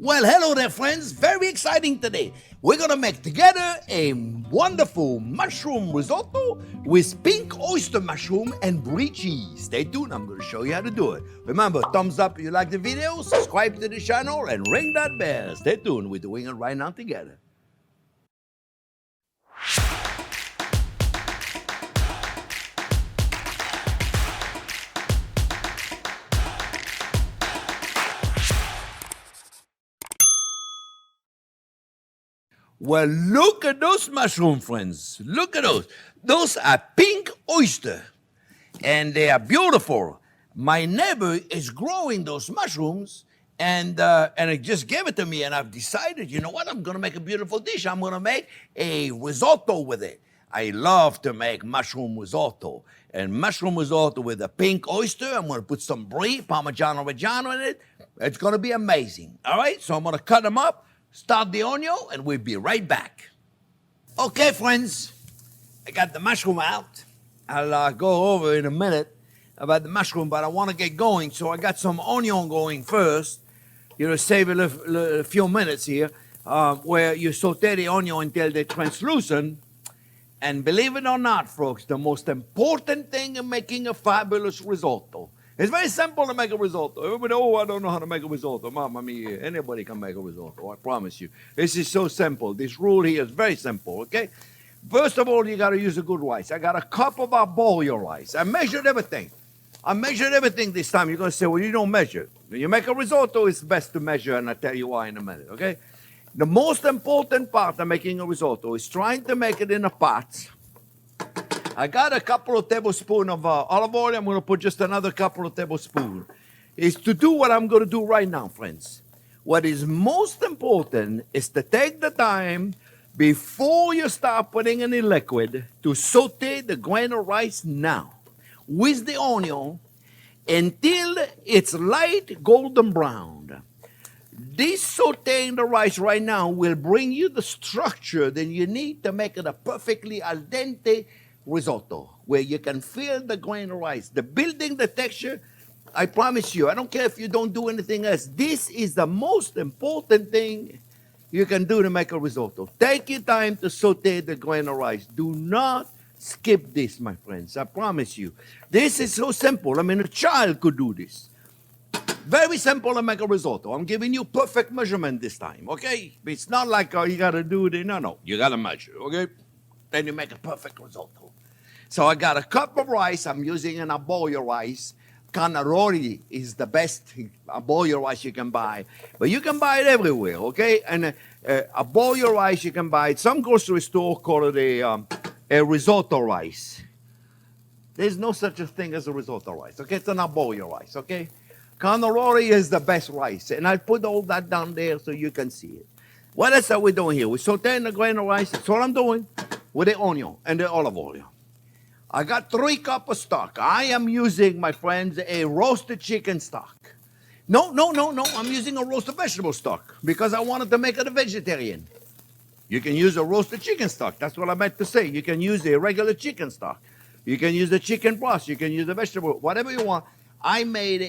Well, hello there, friends. Very exciting today. We're going to make together a wonderful mushroom risotto with pink oyster mushroom and brie cheese. Stay tuned. I'm going to show you how to do it. Remember, thumbs up if you like the video, subscribe to the channel, and ring that bell. Stay tuned. We're doing it right now together. Well, look at those mushroom, friends. Look at those. Those are pink oyster, and they are beautiful. My neighbor is growing those mushrooms, and he just gave it to me, and I've decided, you know what? I'm going to make a beautiful dish. I'm going to make a risotto with it. I love to make mushroom risotto, and mushroom risotto with a pink oyster. I'm going to put some brie, Parmigiano Reggiano in it. It's going to be amazing. All right, so I'm going to cut them up. Start the onion, and we'll be right back. Okay, friends, I got the mushroom out. I'll go over in a minute about the mushroom, but I want to get going, so I got some onion going first. You know, save a few minutes here, where you saute the onion until they're translucent. And believe it or not, folks, the most important thing in making a fabulous risotto. It's very simple to make a risotto. Everybody, I don't know how to make a risotto. Mamma mia, anybody can make a risotto, I promise you. This is so simple. This rule here is very simple, okay? First of all, you got to use a good rice. I got a cup of boiled rice. I measured everything. I measured everything this time. You're going to say, well, you don't measure. When you make a risotto, it's best to measure, and I'll tell you why in a minute, okay? The most important part of making a risotto is trying to make it in a pot. I got a couple of tablespoons of olive oil. I'm going to put just another couple of tablespoons. Is to do what I'm going to do right now, friends. What is most important is to take the time before you start putting any liquid to saute the grain of rice now with the onion until it's light golden brown. This sauteing the rice right now will bring you the structure that you need to make it a perfectly al dente risotto, where you can feel the grain of rice, the building, the texture. I promise you, I don't care if you don't do anything else. This is the most important thing you can do to make a risotto. Take your time to saute the grain of rice. Do not skip this, my friends. I promise you. This is so simple. I mean, a child could do this. Very simple to make a risotto. I'm giving you perfect measurement this time, okay? It's not like you got to do it. No. You got to measure, okay? Then you make a perfect risotto. So I got a cup of rice. I'm using a boiled rice. Carnaroli is the best boiled rice you can buy. But you can buy it everywhere, okay? And a boiled rice you can buy. Some grocery store call it a risotto rice. There's no such a thing as a risotto rice, okay? It's not boiled rice, okay? Carnaroli is the best rice. And I put all that down there so you can see it. What else are we doing here? We're sauteing the grain of rice. That's all I'm doing with the onion and the olive oil. I got 3 cups of stock. I am using, my friends, a roasted chicken stock. No. I'm using a roasted vegetable stock because I wanted to make it a vegetarian. You can use a roasted chicken stock. That's what I meant to say. You can use a regular chicken stock. You can use the chicken broth. You can use the vegetable, whatever you want. I made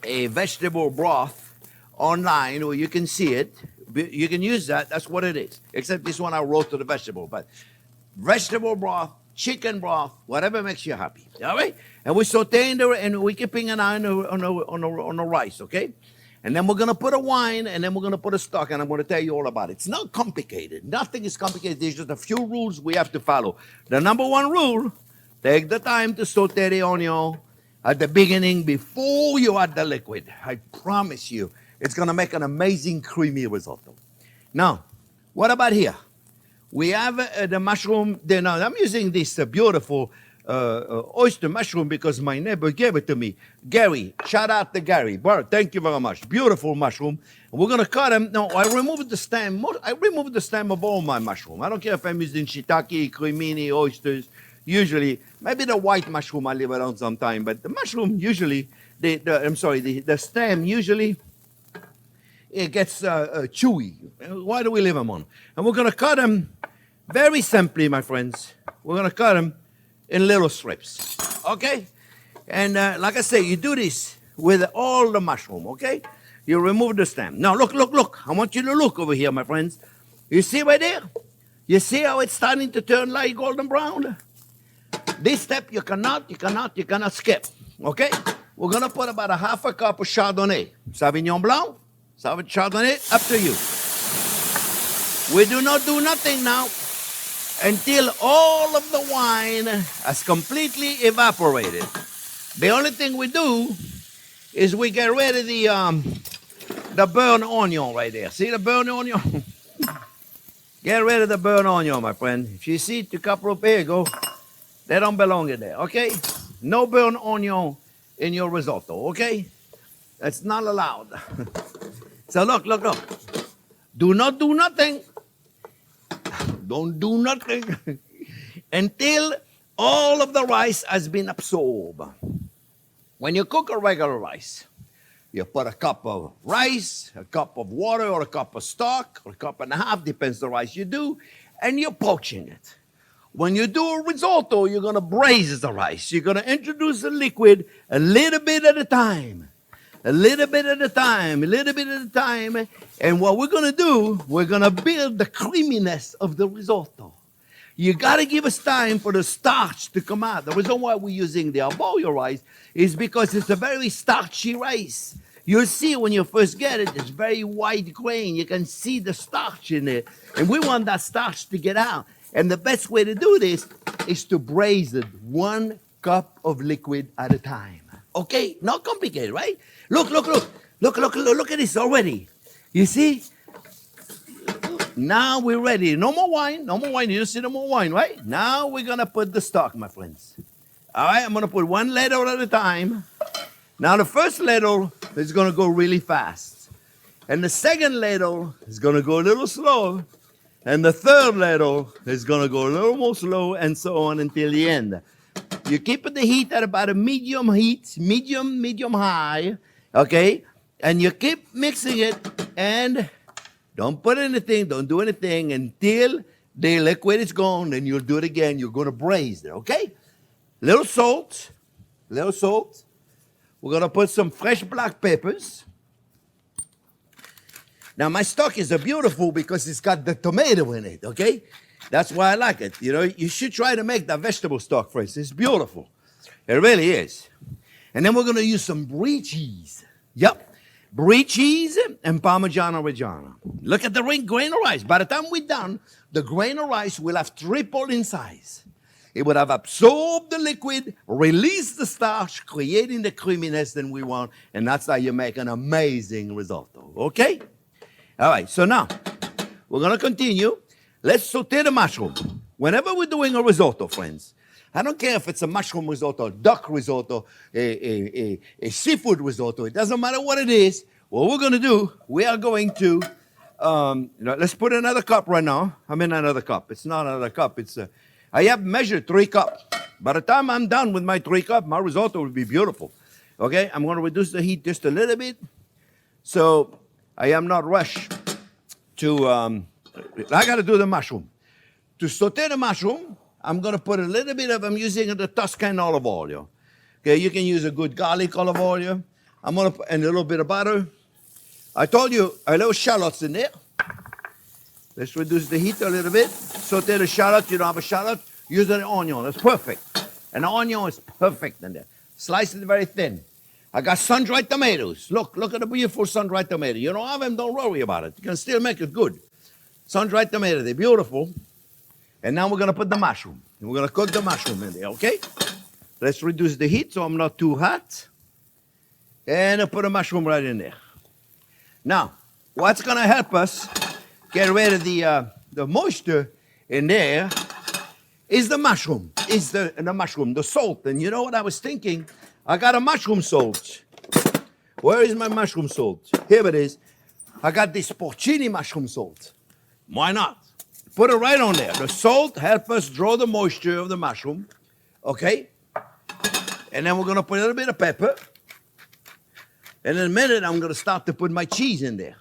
a vegetable broth online where you can see it. You can use that. That's what it is. Except this one I roasted the vegetable. But vegetable broth, chicken broth, whatever makes you happy. All right? And we're sauteing and we're keeping an eye on the rice, okay? And then we're going to put a wine, and then we're going to put a stock, and I'm going to tell you all about it. It's not complicated. Nothing is complicated. There's just a few rules we have to follow. The number 1 rule, take the time to saute the onion at the beginning before you add the liquid. I promise you, it's going to make an amazing creamy risotto. Now, what about here? We have the mushroom. Now, I'm using this beautiful oyster mushroom because my neighbor gave it to me. Gary, shout out to Gary. Thank you very much. Beautiful mushroom. We're going to cut them. No, I removed the stem. I removed the stem of all my mushroom. I don't care if I'm using shiitake, cremini, oysters. Usually, maybe the white mushroom I leave it on sometime, but the mushroom usually, the stem usually, it gets chewy. Why do we leave them on? And we're going to cut them very simply, my friends. We're going to cut them in little strips, okay? And like I say, you do this with all the mushroom, okay? You remove the stem. Now look, look, look. I want you to look over here, my friends. You see right there? You see how it's starting to turn like golden brown? This step you cannot skip. Okay? We're gonna put about a half a cup of Chardonnay. Sauvignon Blanc, Chardonnay, up to you. We do not do nothing now until all of the wine has completely evaporated. The only thing we do is we get rid of the burnt onion right there. See the burnt onion? Get rid of the burnt onion, my friend. If you see the couple of here you go, they don't belong in there, okay? No burnt onion in your risotto, okay? That's not allowed. So look, look, look. Do not do nothing. Don't do nothing until all of the rice has been absorbed. When you cook a regular rice, you put a cup of rice, a cup of water, or a cup of stock, or a cup and a half, depends the rice you do, and you're poaching it. When you do a risotto, you're going to braise the rice. You're going to introduce the liquid a little bit at a time. A little bit at a time, a little bit at a time. And what we're going to do, we're going to build the creaminess of the risotto. You got to give us time for the starch to come out. The reason why we're using the arborio rice is because it's a very starchy rice. You'll see when you first get it, it's very white grain. You can see the starch in it. And we want that starch to get out. And the best way to do this is to braise it 1 cup of liquid at a time. Okay? Not complicated, right? Look, look, look. Look, look, look, look at this already. You see? Now we're ready. No more wine. No more wine. You see no more wine, right? Now we're going to put the stock, my friends. All right? I'm going to put 1 ladle at a time. Now the first ladle is going to go really fast. And the second ladle is going to go a little slower. And the third ladle is going to go a little more slow, and so on until the end. You keep the heat at about a medium heat, medium high, okay? And you keep mixing it, and don't put anything, don't do anything until the liquid is gone. Then you'll do it again. You're going to braise it, okay? Little salt. We're going to put some fresh black peppers. Now, my stock is beautiful because it's got the tomato in it, okay? That's why I like it. You know, you should try to make that vegetable stock for us. It's beautiful. It really is. And then we're going to use some brie cheese. Yep. Brie cheese and Parmigiano Reggiano. Look at the grain of rice. By the time we're done, the grain of rice will have tripled in size. It would have absorbed the liquid, released the starch, creating the creaminess that we want, and that's how you make an amazing risotto, okay? All right, so now, we're going to continue. Let's saute the mushroom. Whenever we're doing a risotto, friends, I don't care if it's a mushroom risotto, duck risotto, a seafood risotto. It doesn't matter what it is. What we're going to do, we are going to, let's put another cup right now. I mean another cup. It's not another cup. I have measured 3 cups. By the time I'm done with my 3 cups, my risotto will be beautiful. Okay, I'm going to reduce the heat just a little bit. So I am not rushed to, I got to do the mushroom. To saute the mushroom, I'm going to put a little bit of, I'm using the Tuscan olive oil. Okay, you can use a good garlic olive oil. I'm going to put and a little bit of butter. I told you, a little shallots in there. Let's reduce the heat a little bit. Saute the shallot. You don't have a shallot, use an onion. That's perfect. An onion is perfect in there. Slice it very thin. I got sun-dried tomatoes. Look at the beautiful sun-dried tomato. You don't have them, don't worry about it. You can still make it good. Sun-dried tomato, they're beautiful. And now we're going to put the mushroom. And we're going to cook the mushroom in there, okay? Let's reduce the heat so I'm not too hot. And I'll put the mushroom right in there. Now, what's going to help us get rid of the moisture in there is the mushroom. Is the mushroom, the salt. And you know what I was thinking? I got a mushroom salt. Where is my mushroom salt? Here it is. I got this porcini mushroom salt. Why not? Put it right on there. The salt helps us draw the moisture of the mushroom. Okay? And then we're going to put a little bit of pepper. And in a minute, I'm going to start to put my cheese in there.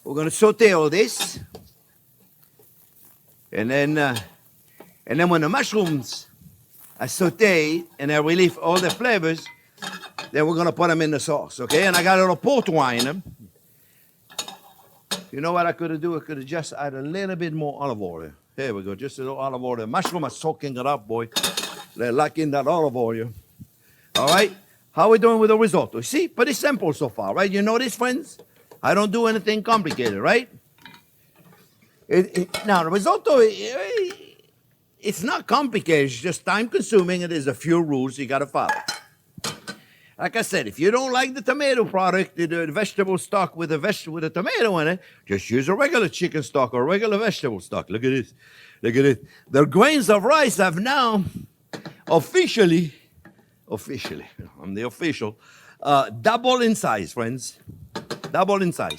We're going to saute all this. And then when the mushrooms are sauteed and I relieve all the flavors, Then we're going to put them in the sauce, okay? And I got a little port wine. You know what I could have done? I could have just added a little bit more olive oil. Here we go, just a little olive oil. The mushroom are soaking it up, boy. They're locking that olive oil. All right? How we doing with the risotto? See, pretty simple so far, right? You notice, friends? I don't do anything complicated, right? Now, the risotto, it's not complicated. It's just time-consuming, and there's a few rules you got to follow. Like I said, if you don't like the tomato product, the vegetable stock with a tomato in it, just use a regular chicken stock or regular vegetable stock. Look at this. Look at it. The grains of rice have now officially, I'm the official, double in size, friends. Double in size.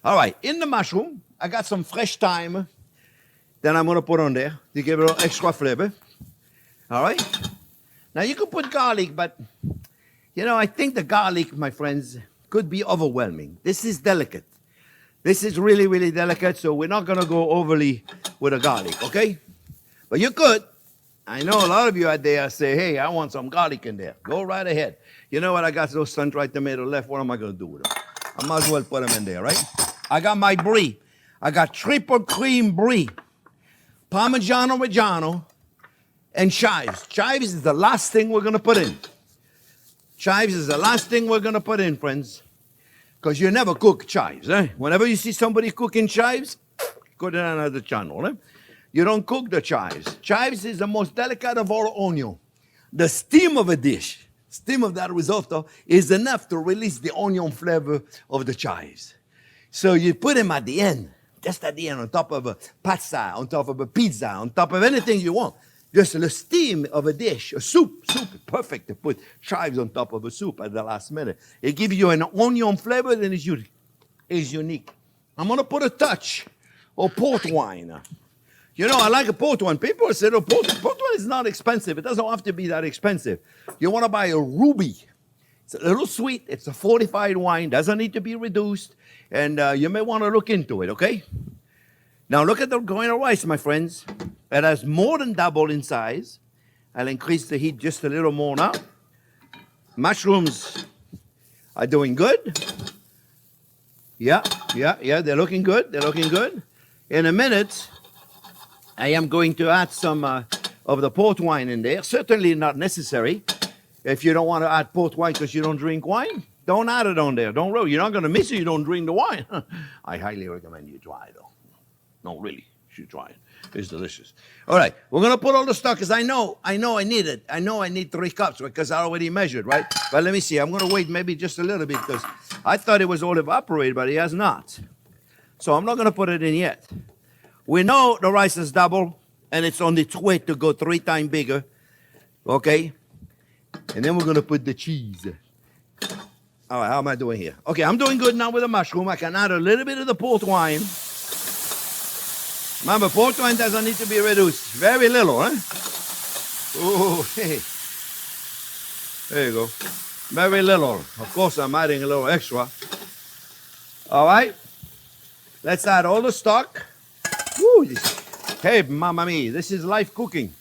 All right, in the mushroom, I got some fresh thyme that I'm going to put on there to give it a little extra flavor. All right? Now, you could put garlic, but, you know, I think the garlic, my friends, could be overwhelming. This is delicate. This is really, really delicate, so we're not going to go overly with the garlic, okay? But you could. I know a lot of you out there say, hey, I want some garlic in there. Go right ahead. You know what? I got those sun-dried tomatoes left. What am I going to do with them? I might as well put them in there, right? I got my brie. I got triple cream brie, Parmigiano Reggiano, and chives. Chives is the last thing we're going to put in. Chives is the last thing we're going to put in, friends, because you never cook chives. Eh? Whenever you see somebody cooking chives, go to another channel. Eh? You don't cook the chives. Chives is the most delicate of all onion. The steam of a dish, steam of that risotto, is enough to release the onion flavor of the chives. So you put them at the end, just at the end, on top of a pasta, on top of a pizza, on top of anything you want. Just the steam of a dish, a soup. Soup is perfect to put chives on top of a soup at the last minute. It gives you an onion flavor that is unique. I'm going to put a touch of port wine. You know, I like a port wine. People say, oh, port wine is not expensive. It doesn't have to be that expensive. You want to buy a ruby. It's a little sweet. It's a fortified wine. Doesn't need to be reduced. And you may want to look into it, okay? Now, look at the grain of rice, my friends. It has more than double in size. I'll increase the heat just a little more now. Mushrooms are doing good. Yeah, they're looking good. They're looking good. In a minute, I am going to add some of the port wine in there. Certainly not necessary. If you don't want to add port wine because you don't drink wine, don't add it on there. Don't roll. You're not going to miss it. You don't drink the wine. I highly recommend you try it, though. No, really, you should try it. It's delicious. All right, we're going to put all the stock because I know I need it. I know I need 3 cups because I already measured, right? But let me see. I'm going to wait maybe just a little bit because I thought it was all evaporated, but it has not. So I'm not going to put it in yet. We know the rice is double, and it's on its way to go 3 times bigger, okay? And then we're going to put the cheese. All right, how am I doing here? Okay, I'm doing good now with the mushroom. I can add a little bit of the port wine. Remember, port wine doesn't need to be reduced. Very little, huh? Oh, hey. There you go. Very little. Of course, I'm adding a little extra. All right. Let's add all the stock. Woo. Hey, mamma mia, this is live cooking.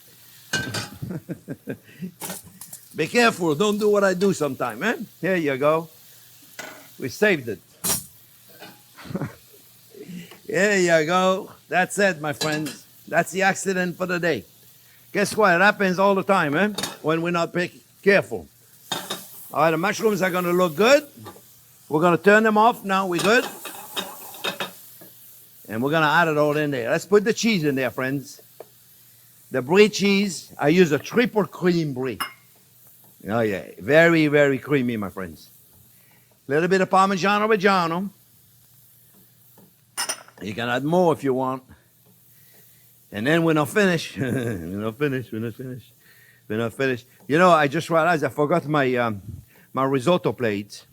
Be careful. Don't do what I do sometime, eh? Here you go. We saved it. Here you go. That's it, my friends. That's the accident for the day. Guess what? It happens all the time, eh? When we're not careful. All right, the mushrooms are going to look good. We're going to turn them off now. We're good. And we're going to add it all in there. Let's put the cheese in there, friends. The brie cheese, I use a triple cream brie. Oh, yeah. Very, very creamy, my friends. A little bit of Parmigiano Reggiano. You can add more if you want. And then we're not finished. We're not finished. You know, I just realized I forgot my my risotto plates.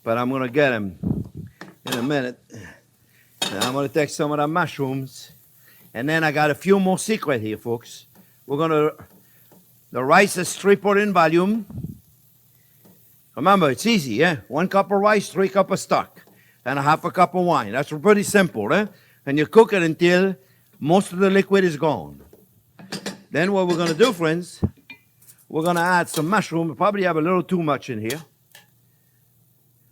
But I'm going to get them in a minute. And I'm going to take some of the mushrooms. And then I got a few more secrets here, folks. We're going to... The rice is triple in volume. Remember, it's easy, yeah? 1 cup of rice, 3 cups of stock. And a half a cup of wine. That's pretty simple, eh? And you cook it until... most of the liquid is gone. Then what we're going to do, friends, we're going to add some mushroom. Probably have a little too much in here.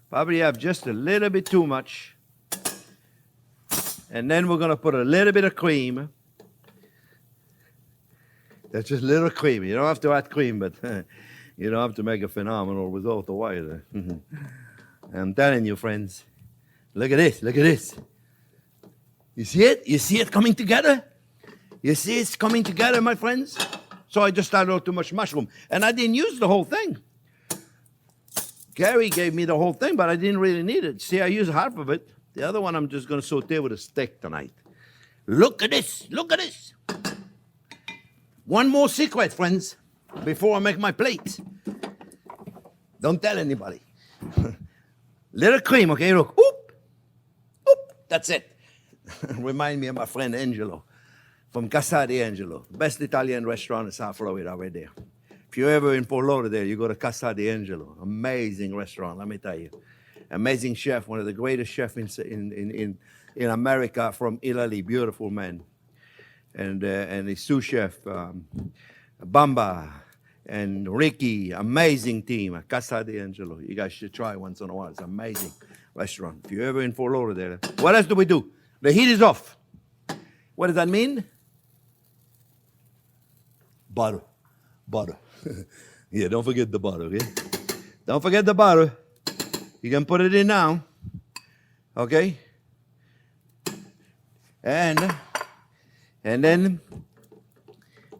Probably have just a little bit too much. And then we're going to put a little bit of cream. That's just a little cream. You don't have to add cream, but you don't have to make a phenomenal risotto either. I'm telling you, friends. Look at this. Look at this. You see it? You see it coming together? You see it's coming together, my friends? So I just added too much mushroom. And I didn't use the whole thing. Gary gave me the whole thing, but I didn't really need it. See, I used half of it. The other one I'm just going to saute with a steak tonight. Look at this. Look at this. One more secret, friends, before I make my plate. Don't tell anybody. Little cream, okay? Look. Oop. Oop. That's it. Remind me of my friend Angelo from Casa di Angelo. Best Italian restaurant in South Florida right there. If you're ever in Fort Lauderdale, you go to Casa di Angelo. Amazing restaurant, let me tell you. Amazing chef, one of the greatest chefs in America from Italy. Beautiful man. And his sous chef, Bamba, and Ricky. Amazing team, Casa di Angelo. You guys should try once in a while. It's an amazing restaurant. If you're ever in Fort Lauderdale. What else do we do? The heat is off. What does that mean? Butter. Butter. Yeah, don't forget the butter, okay? Don't forget the butter. You can put it in now. Okay? And then,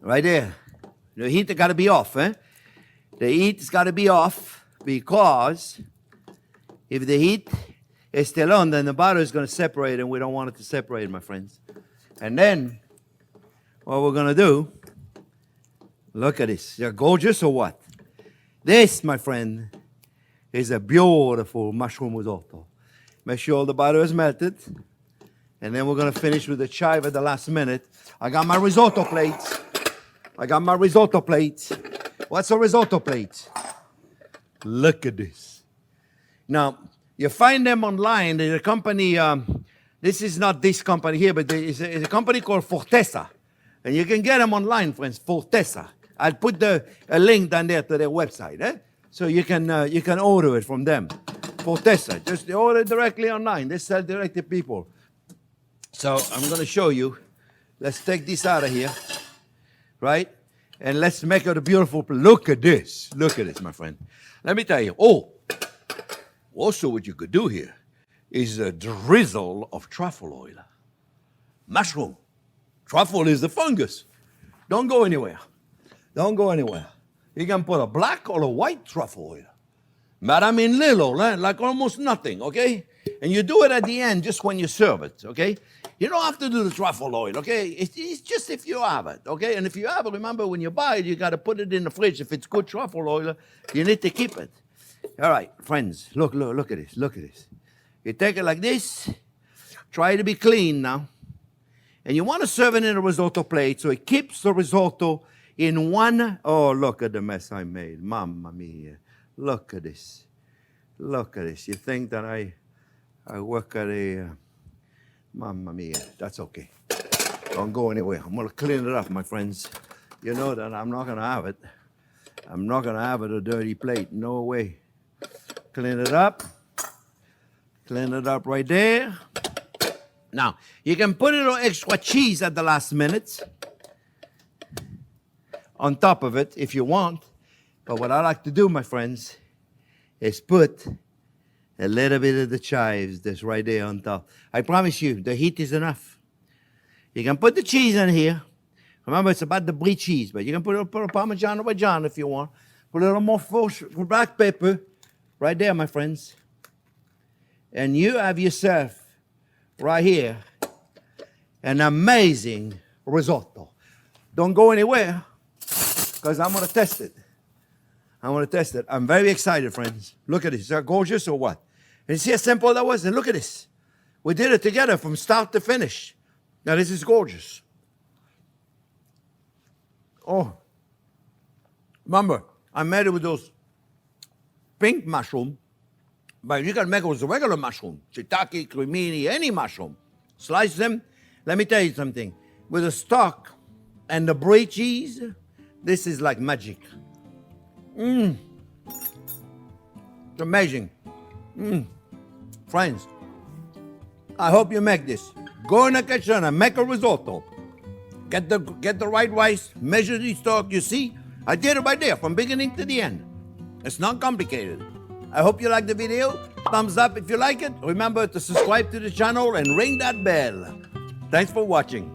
right there, the heat has got to be off, eh? The heat has got to be off because if the heat is still on, then the butter is going to separate, and we don't want it to separate, my friends. And then, what we're going to do, look at this. They're gorgeous or what? This, my friend, is a beautiful mushroom risotto. Make sure all the butter is melted. And then we're going to finish with the chive at the last minute. I got my risotto plates. What's a risotto plate? Look at this. Now, you find them online. There's a company, this is not this company here, but it's a company called Fortesa. And you can get them online, friends, Fortesa. I'll put a link down there to their website, eh? So you can order it from them. Fortesa, just order it directly online. They sell direct to people. So I'm going to show you. Let's take this out of here, right? And let's make it a beautiful. Look at this. Look at this, my friend. Let me tell you. Oh, also what you could do here is a drizzle of truffle oil. Mushroom. Truffle is the fungus. Don't go anywhere. Don't go anywhere. You can put a black or a white truffle oil. But I mean little, like almost nothing, okay? And you do it at the end just when you serve it, okay? You don't have to do the truffle oil, okay? It's just if you have it, okay? And if you have it, remember when you buy it, you got to put it in the fridge. If it's good truffle oil, you need to keep it. All right, friends, look at this, look at this. You take it like this. Try to be clean now. And you want to serve it in a risotto plate so it keeps the risotto in one. Oh, look at the mess I made. Mamma mia. Look at this. Look at this. You think that I work at a... Mamma mia. That's okay. Don't go anywhere. I'm going to clean it up, my friends. You know that I'm not going to have it. I'm not going to have it a dirty plate. No way. Clean it up. Clean it up right there. Now, you can put a little extra cheese at the last minute on top of it if you want. But what I like to do, my friends, is put a little bit of the chives that's right there on top. I promise you, the heat is enough. You can put the cheese in here. Remember, it's about the brie cheese, but you can put a Parmesan or Reggiano if you want. Put a little more black pepper right there, my friends. And you have yourself right here an amazing risotto. Don't go anywhere because I'm going to test it. I'm very excited, friends. Look at this. Is that gorgeous or what? And you see how simple that was? And look at this. We did it together from start to finish. Now, this is gorgeous. Oh. Remember, I made it with those pink mushroom. But you can make it with a regular mushroom. Shiitake, cremini, any mushroom. Slice them. Let me tell you something. With the stock and the brie cheese, this is like magic. It's amazing. Friends, I hope you make this. Go in the kitchen and make a risotto. Get the right rice, measure the stock. You see, I did it right there from beginning to the end. It's not complicated. I hope you like the video. Thumbs up if you like it. Remember to subscribe to the channel and ring that bell. Thanks for watching.